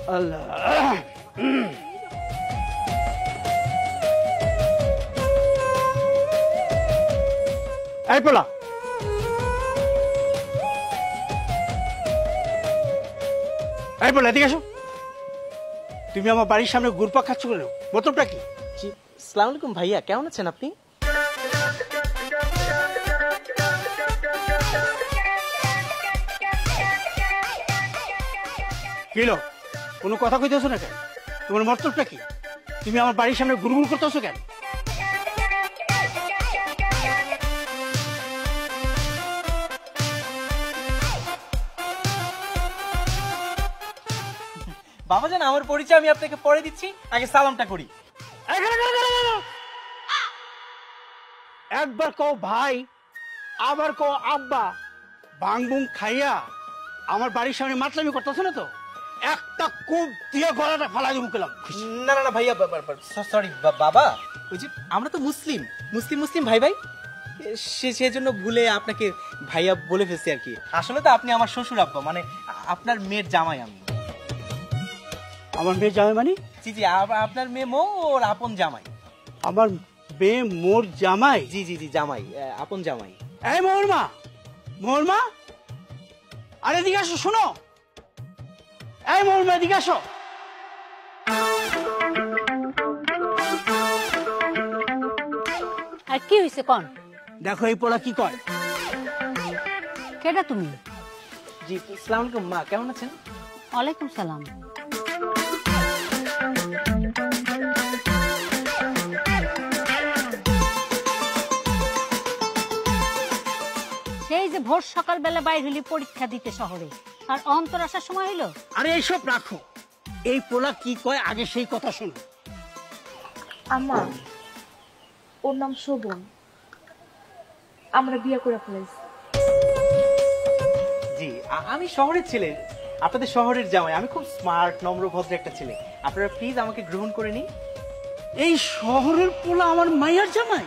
আল্লাহ এই পোলা এই পোলা এদিকে আসো তুমি আমার বাড়ির সামনে ঘুরপাক খাচ্ছ কেন মতলবটা কি জি আসসালামু আলাইকুম ভাইয়া কেমন আছেন আপনি কি হলো কোনো কথা কইতেছো না কেন তোমার মতলবটা কি তুমি আমার বাড়ির সামনে ঘুরঘুর করতেছো কেন বাবাজান আমার পরিচয় আমি আপনাকে পরে দিচ্ছি আগে সালামটা করি একবার কও ভাই আবার কও আব্বা বাংবুং খাইয়া আমার বাড়ির সামনে মাতলামি করতেছো না তো একটা কূপ দিয়ে গলাটা ফালাই দিব গেলাম না না না ভাইয়া সরি বাবা ওই যে আমরা তো মুসলিম মুসলিম মুসলিম ভাই ভাই সেজন্য ভুলে আপনাকে ভাইয়া বলে ফেলছি আর কি আসলে তো আপনি আমার শ্বশুর আব্বা মানে আপনার মেয়ের জামাই আমি আমার মেয়ে জামাই মানে জি জি আপনার মেয়ে মো ওর আপন জামাই আমার মেয়ে মোর জামাই জি জি জি জামাই আপন জামাই এই মোর মা আরে এদিকে আসো শোনো এই মোর মা এদিকে আসো আর কি হয়েছে কোন দেখো এই পোলা কি কয় কেডা তুমি জি আসসালামু আলাইকুম মা কেমন আছেন ওয়ালাইকুম সালাম সেই যে ভোর সকালবেলা বাইর হইলি পরীক্ষা দিতে শহরে আর অন্তর আসার সময় হইলো আরে এইসব রাখো এই পোলা কি কয় আগে সেই কথা শোনো আম্মা ওর নাম শোভন আমরা বিয়ে করে ফেলেছি জি আমি শহরের ছেলে আপনাদের শহরের জামাই আমি খুব স্মার্ট নম্র ভদ্র একটা ছেলে আপনারা প্লিজ আমাকে গ্রহণ করে নিন এই শহরের পোলা আমার মাইয়ার জামাই